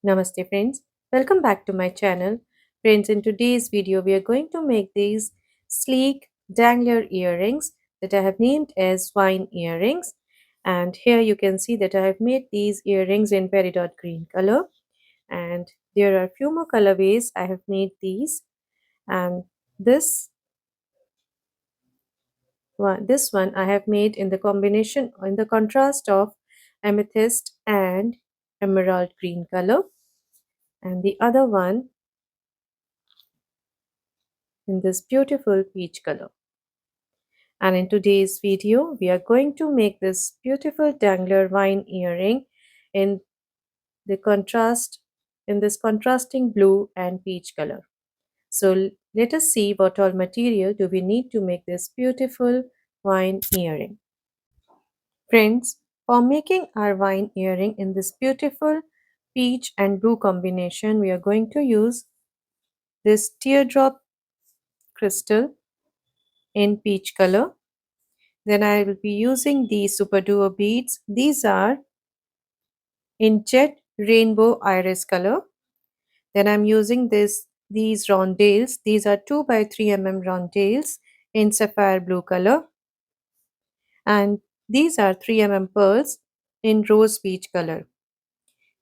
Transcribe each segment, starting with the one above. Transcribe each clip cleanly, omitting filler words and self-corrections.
Namaste friends, welcome back to my channel. Friends, in today's video we are going to make these sleek dangler earrings that I have named as wine earrings. And here you can see that I have made these earrings in peridot green color, and there are few more colorways I have made these. And this one I have made in the combination in the contrast of amethyst and emerald green color, and the other one in this beautiful peach color. And in today's video, we are going to make this beautiful dangler wine earring in the contrast in this contrasting blue and peach color. So let us see what all material do we need to make this beautiful wine earring. Friends, for making our wine earring in this beautiful peach and blue combination, we are going to use this teardrop crystal in peach color. Then I will be using these Super Duo beads. These are in jet rainbow iris color. Then I'm using these rondelles. These are 2 by 3 mm rondelles in sapphire blue color. And these are 3 mm pearls in rose peach color.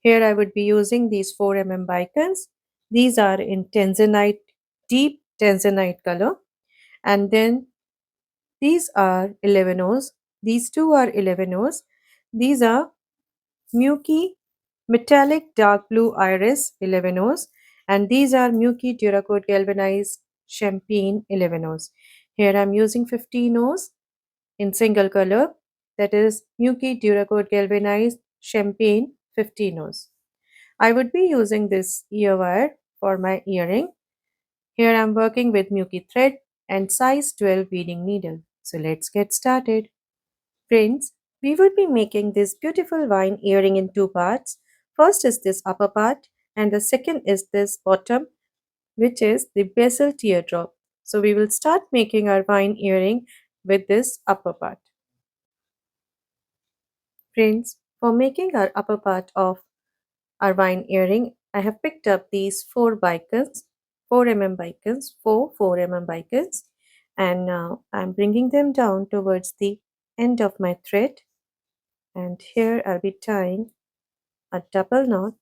Here I would be using these 4 mm bicons. These are in tanzanite, deep tanzanite color. And then these are 11 O's. These two are 11 O's. These are Muki metallic dark blue iris 11 O's, and these are Muki Duracoat galvanized champagne 11 O's. Here I'm using 15 O's in single color, that is Muki Duracoat galvanized champagne 15 O's. I would be using this ear wire for my earring. Here I'm working with Muki thread and size 12 beading needle. So let's get started. Friends, we will be making this beautiful wine earring in two parts. First is this upper part, and the second is this bottom, which is the bezel teardrop. So we will start making our wine earring with this upper part. Friends, for making our upper part of our wine earring, I have picked up these 4 bicons, 4 mm bicons, 4 mm bicons, and now I'm bringing them down towards the end of my thread. And here I'll be tying a double knot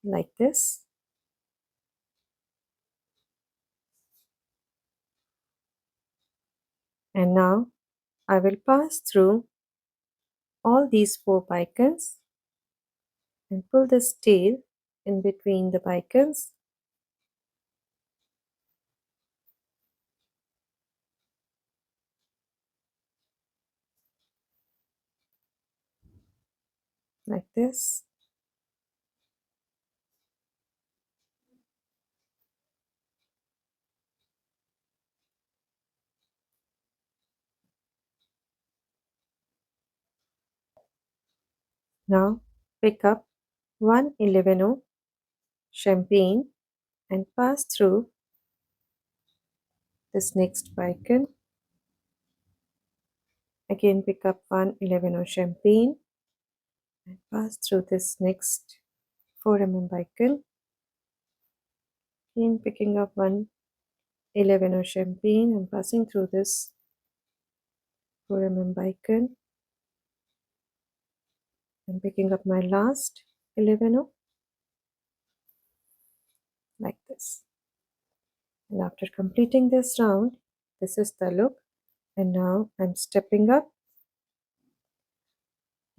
like this. And now I will pass through all these 4 bicons and pull this tail in between the bicons like this. Now pick up one 11 champagne and pass through this next bicon. Again pick up one 11 champagne and pass through this next 4 bicon. Again picking up one 11 champagne and passing through this 4 bicon and picking up my last 11 like this. And after completing this round, this is the look. And now I'm stepping up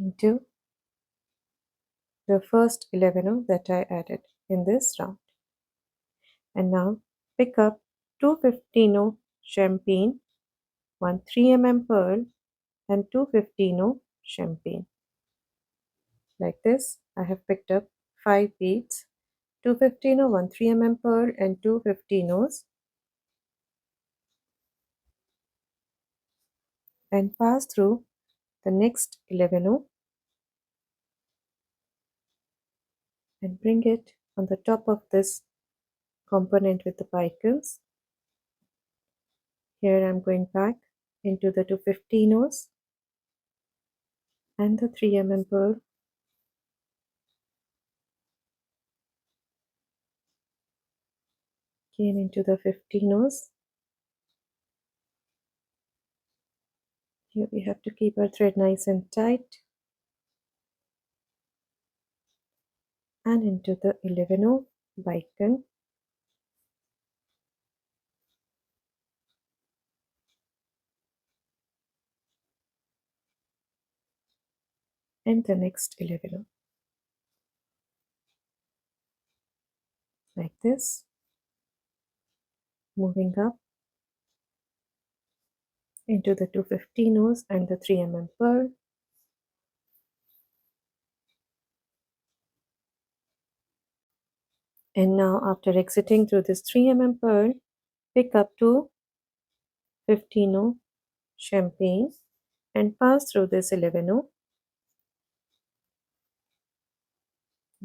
into the first 11 that I added in this round. And now pick up 215 champagne, one 3 mm pearl, and 215 champagne. Like this, I have picked up 5 beads, 215, one 3 mm pearl, and 215s, and pass through the next 11 and bring it on the top of this component with the bicons. Here I'm going back into the 250 nose and the 3 pearl. Again into the 50 nose. Here we have to keep our thread nice and tight. And into the 11 bicon. And the next 11 like this, moving up into the 250 nose and the 3 pearl. And now after exiting through this 3 pearl, pick up 250 champagne and pass through this 11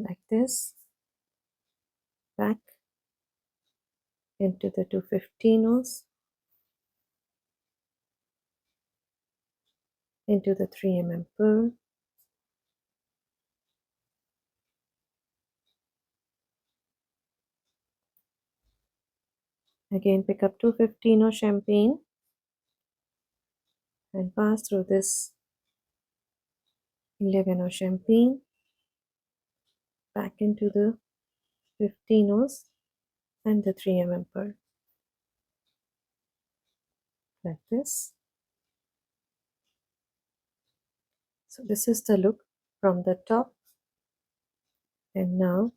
like this, back into the 250 nose, into the 3 pearl, again pick up 250 champagne and pass through this 11 champagne, back into the 50 nose and the 3 pearl like this. So this is the look from the top. And now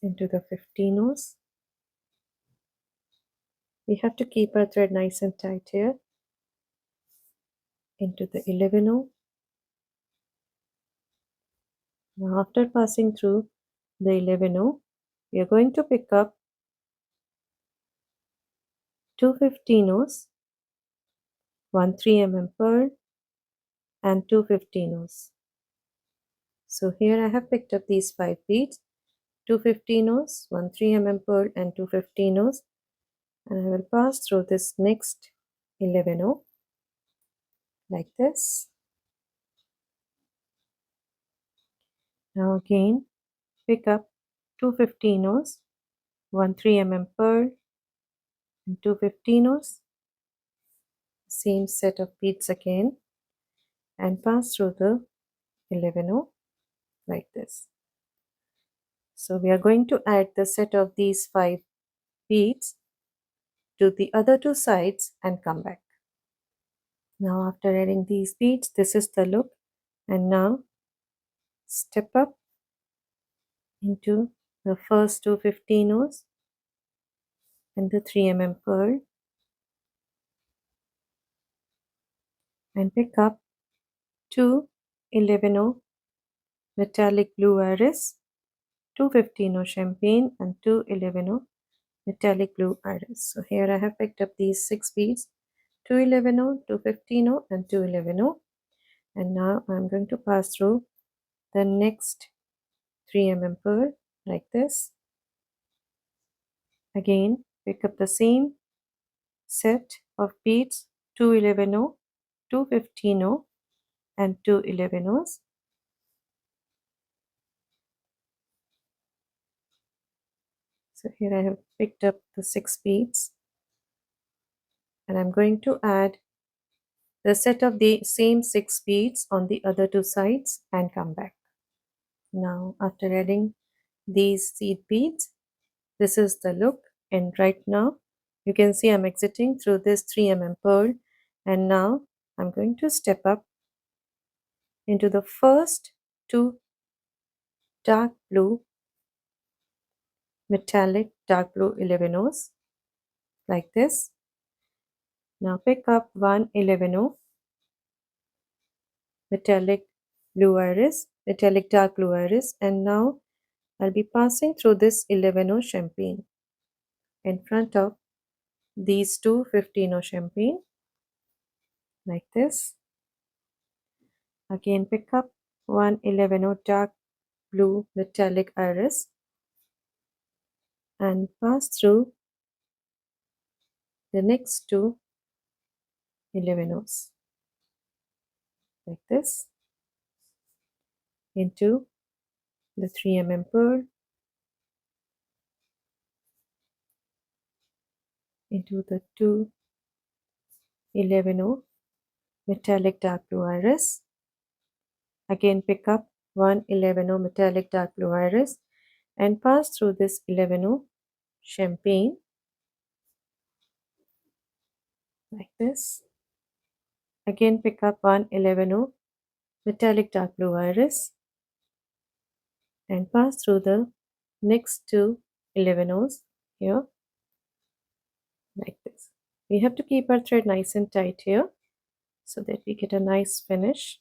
into the 50 nose. We have to keep our thread nice and tight here. Into the 11. Now after passing through the 11, we are going to pick up 250 nose, 1 3 pearl and 250 nose. So here I have picked up these 5 beads, 250 nose, 1 3 pearl and 250 nose, and I will pass through this next 11 like this. Now again pick up 250 nose, 1 3 pearl and 250 nose, same set of beads again, and pass through the 11 like this. So we are going to add the set of these 5 beads to the other 2 sides and come back. Now after adding these beads, this is the look, and now step up into the first 250 nose and the 3 pearl and pick up 2 11 metallic blue iris, 250 champagne and 2 11 metallic blue iris. So here I have picked up these 6 beads, 211, 250 and 211, and now I'm going to pass through the next 3 pearl like this. Again pick up the same set of beads, 211, 250 and 211. So here I have picked up the 6 beads, and I'm going to add the set of the same 6 beads on the other 2 sides and come back. Now after adding these seed beads, this is the look, and right now you can see I'm exiting through this 3 pearl, and now I'm going to step up into the first 2 dark blue metallic dark blue 11s like this. Now pick up 1 11 metallic blue iris, metallic dark blue iris, and now I'll be passing through this 11 champagne in front of these 2 15 champagne like this. Again pick up 1 11 dark blue metallic iris and pass through the next two 11 O's like this into the 3 pearl, into the two 11O metallic dark blue iris. Again pick up one 11O metallic dark blue iris and pass through this 11O champagne like this. Again pick up one 11O metallic dark blue iris and pass through the next two 11Os here like this. We have to keep our thread nice and tight here so that we get a nice finish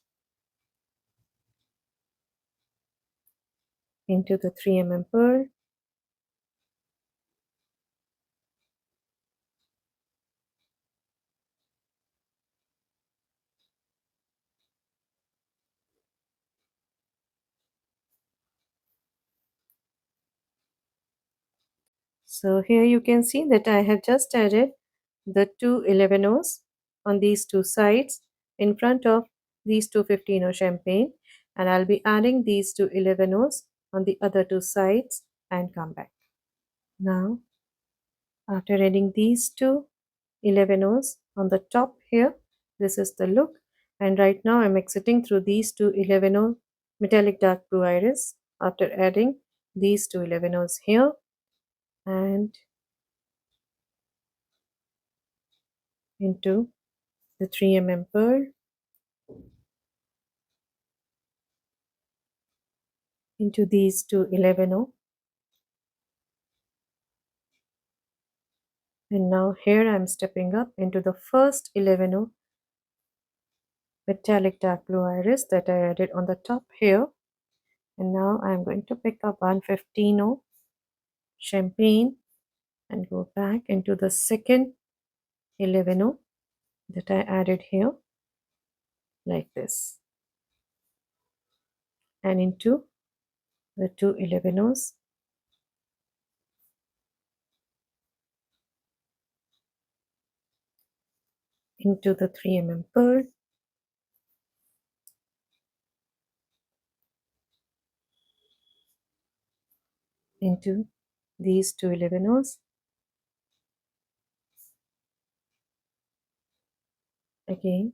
into the 3 pearl. So here you can see that I have just added the two 11Os on these two sides in front of these two 15O champagne, and I'll be adding these two 11Os on the other two sides and come back. Now after adding these two 11Os on the top here, this is the look, and right now I'm exiting through these two 11O metallic dark blue iris after adding these two 11Os here and into the 3 pearl, into these two 11O, and now here I'm stepping up into the first 11O metallic dark blue iris that I added on the top here, and now I'm going to pick up one 15O champagne and go back into the second 11O that I added here like this, and into the two 11Os into the 3 pearl, into these two 11Os, again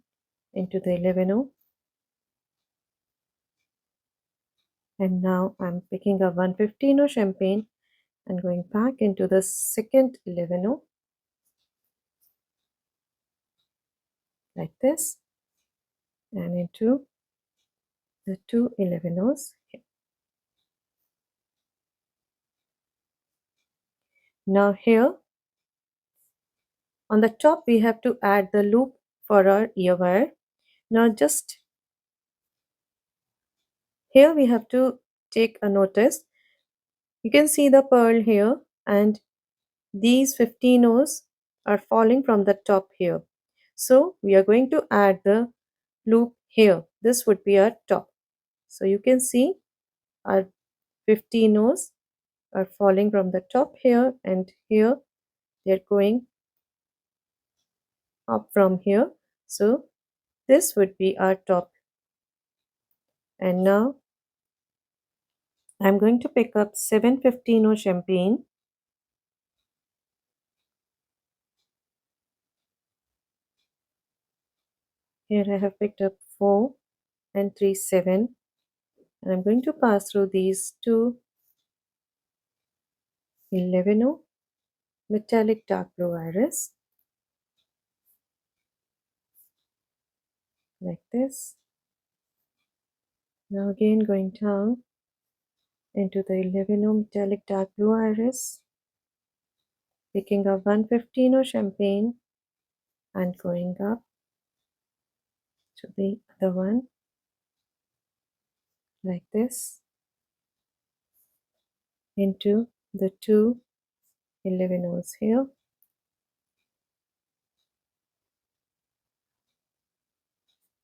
into the 11O, and now I'm picking up 115O champagne and going back into the second 11O like this, and into the two 11Os here. Now here on the top we have to add the loop for our ear wire. Now just here we have to take a notice. You can see the pearl here, and these 15 O's are falling from the top here. So we are going to add the loop here. This would be our top. So you can see our 15 O's are falling from the top here, and here they're going up from here. So this would be our top. And now I'm going to pick up 715 champagne. Here I have picked up 4 and 3 7, and I'm going to pass through these two 11 metallic dark blue iris like this. Now again going down into the 11 metallic dark blue iris, picking up 115 champagne and going up to the other one like this, into the two 11 O's here,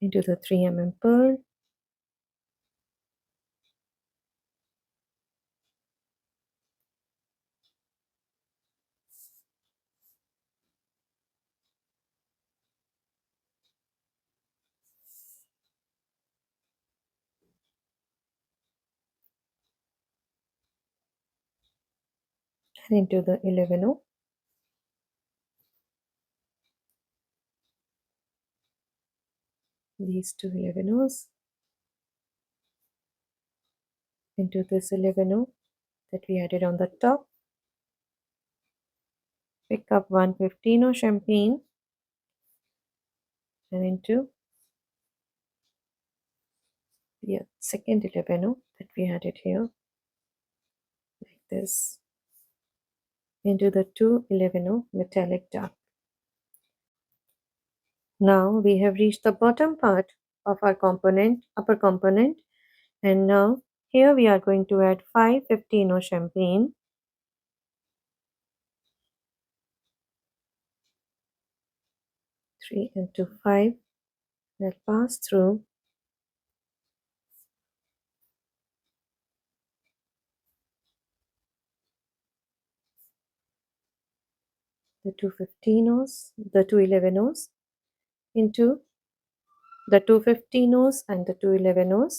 into the 3 pearl, and into the 11 these two 11 into this 11 that we added on the top. Pick up 115 champagne and into the second 11 that we added here, like this, into the two 11 metallic dark. Now we have reached the bottom part of our upper component, and now here we are going to add 515 champagne, 3 into 5 that pass through the two 15 the two 11 into the two 15 and the two 11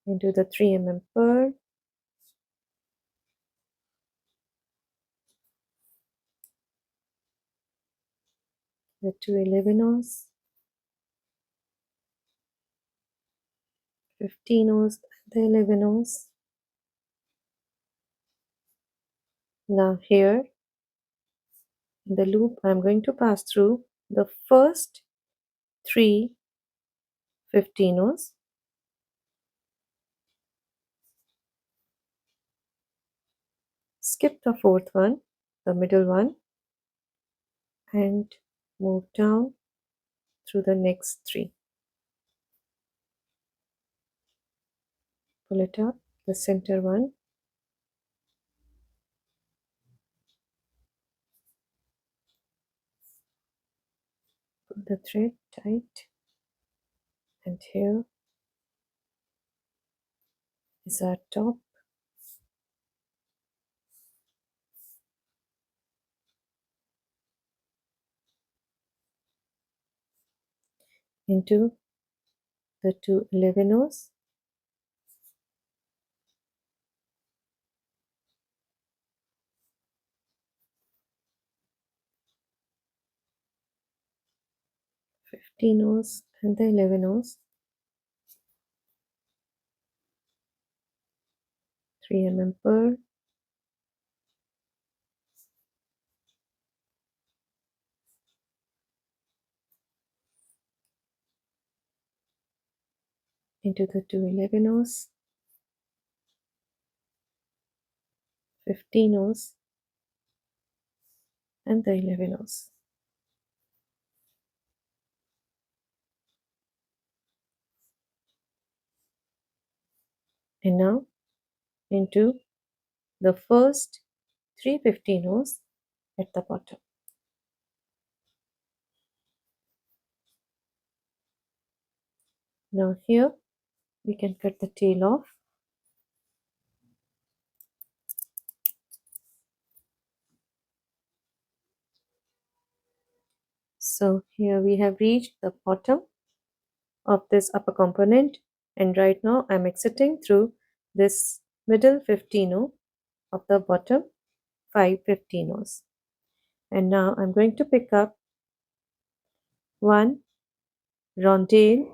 into the 3 pearl, the two 11 15 the 11. Now here in the loop I'm going to pass through the first three 15, skip the fourth one, the middle one, and move down through the next three. Pull it up, the center one, pull the thread tight, and here is our top. Into the two 11, 15 and the 11, 3 pearl, into the two 11, 15 and the 11. And now into the first three 15 at the bottom. Now here we can cut the tail off. So here we have reached the bottom of this upper component, and right now I'm exiting through this middle 15 of the bottom 5 15. And now I'm going to pick up one rondelle,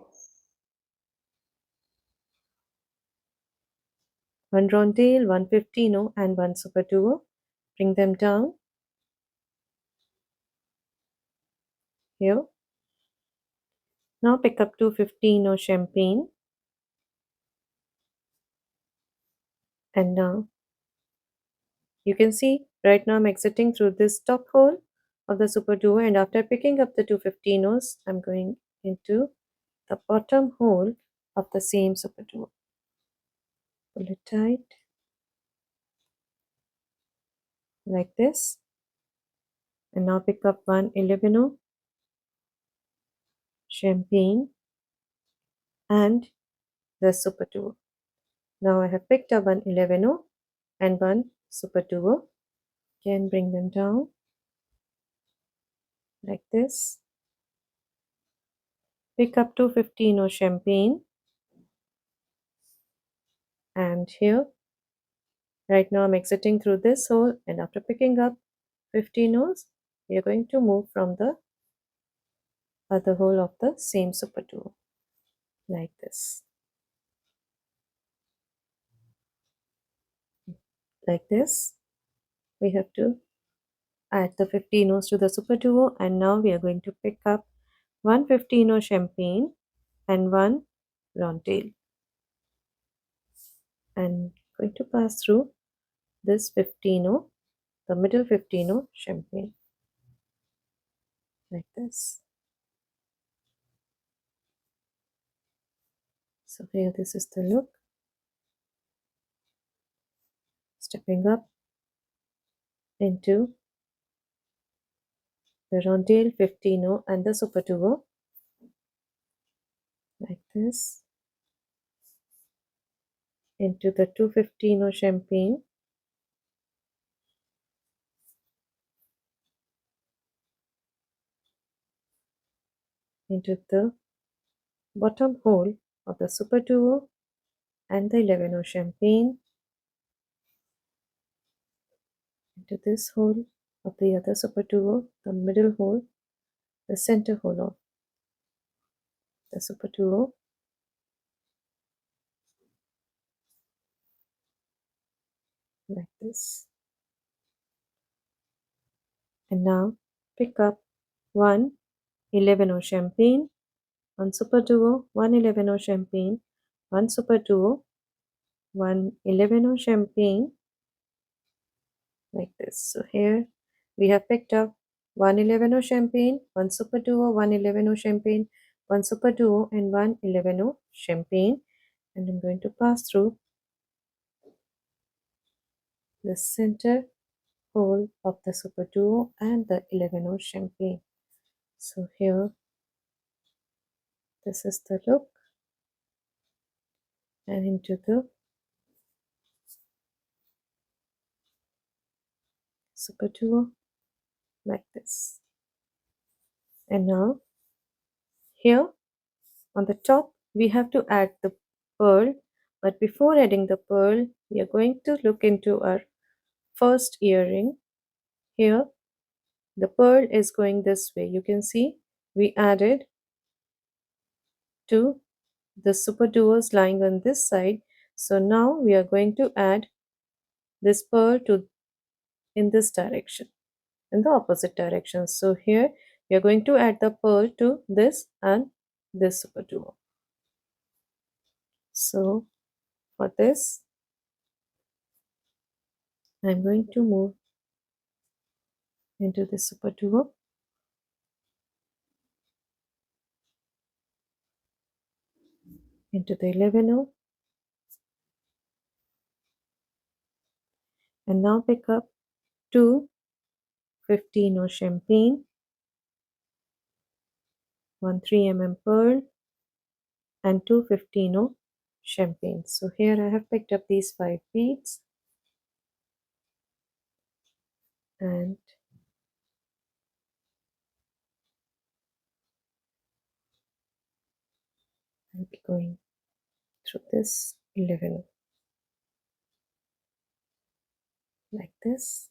one 15 and one super duo, bring them down here. Now pick up two 15 champagne, and now you can see right now I'm exiting through this top hole of the super duo, and after picking up the two 15 I'm going into the bottom hole of the same super duo. Pull it tight like this, and now pick up one 11 champagne and the super duo. Now I have picked up one 11 and one super duo. Again bring them down like this. Pick up two 15 champagne, and here Right now I'm exiting through this hole, and after picking up 15 O's, we are going to move from the other hole of the same super duo like this. Like this, we have to add the 15 O's to the super duo, and now we are going to pick up one 15 O champagne and one rondelle, and going to pass through this 15O, the middle 15O champagne like this. So here this is the look. Stepping up into the rondelle 15O and the super duo like this, into the 215O champagne, into the bottom hole of the super duo and the 11O champagne, into this hole of the other super duo, the middle hole, the center hole of the super duo like this. And now pick up one 11O champagne, one super duo, one 11O champagne, one super duo, one 11O champagne like this. So here we have picked up one 11O champagne, one super duo, one 11O champagne, one super duo, and one 11O champagne. And I'm going to pass through the center hole of the super duo and the 11O champagne. So here this is the look, and into the super duo like this. And now here on the top we have to add the pearl, but before adding the pearl we are going to look into our first earring. Here the pearl is going this way. You can see we added to the super duos lying on this side. So now we are going to add this pearl to in this direction, in the opposite direction. So here we are going to add the pearl to this and this super duo. So for this I'm going to move into the super duo, into the 11O, and now pick up two 15O champagne, one 3 mm pearl, and two 15O champagne. So here I have picked up these 5 beads, and I'll be going through this 11O like this.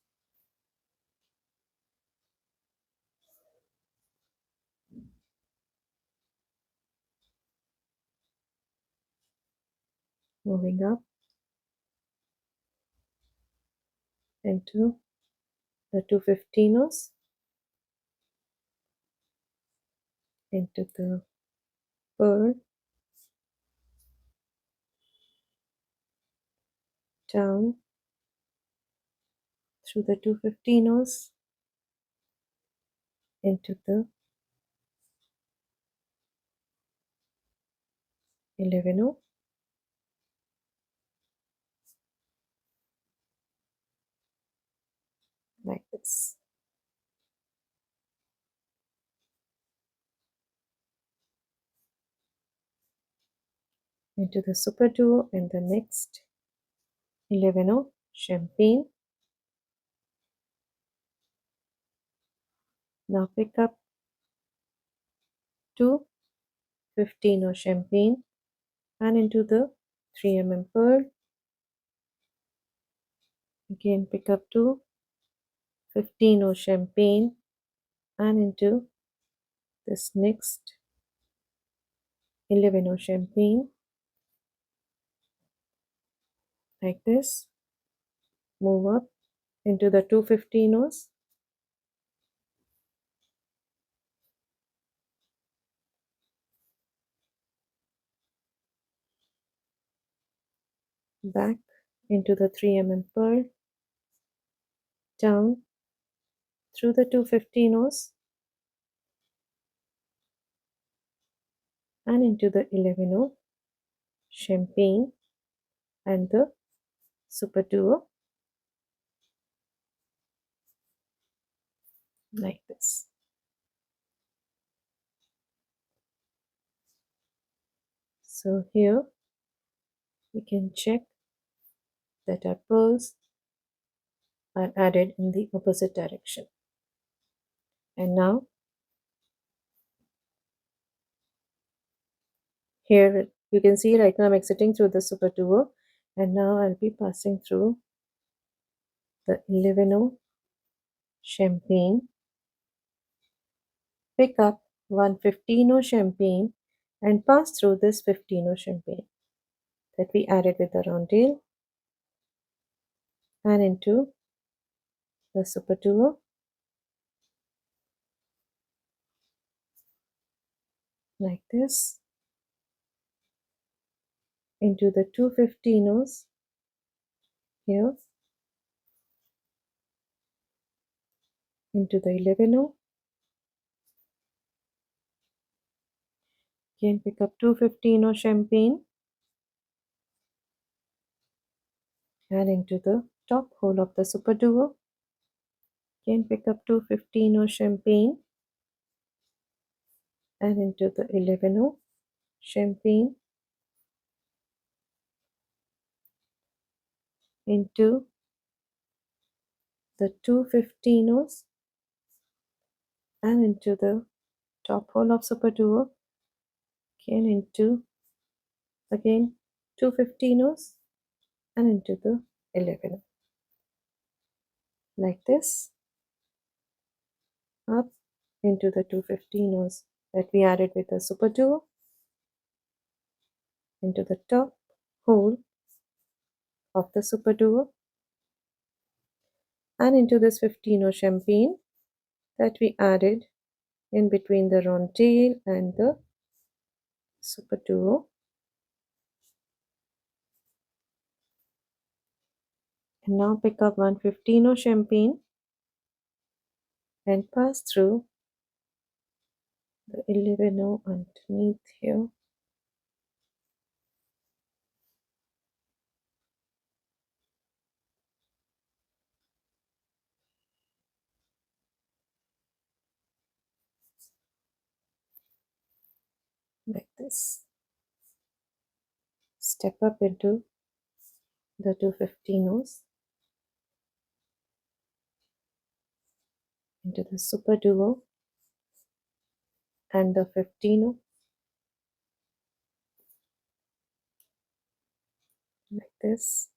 Moving up into the 2 15Os, into the pearl, down through the 2 15Os, into the 11O like this. Into the super duo and the next 11O champagne. Now pick up two 15O champagne and into the 3 mm pearl, Again pick up two 15 or champagne and into this next 11 or champagne like this. Move up into the 215 O's, back into the 3 pearl, down through the 215 O's and into the 11 O champagne and the super duo like this. So here we can check that our pearls are added in the opposite direction. And now here you can see right now I'm exiting through the super duo, and now I'll be passing through the 11 O champagne, pick up 115 O champagne and pass through this 15 O champagne that we added with the rondelle and into the super duo like this, into the 215 O's here, into the 11 O, again pick up 215 O champagne and into the top hole of the super duo, again pick up 215 O champagne and into the 11 O champagne, into the 215 O's and into the top hole of super duo, again into again 215 O's and into the 11 like this, up into the 215 O's that we added with the super duo, into the top hole of the super duo and into this 15 O champagne that we added in between the rondelle and the super duo. And now pick up 115 O champagne and pass through the 11 O underneath here like this. Step up into the 215 O's, into the super duo and the 15 O like this.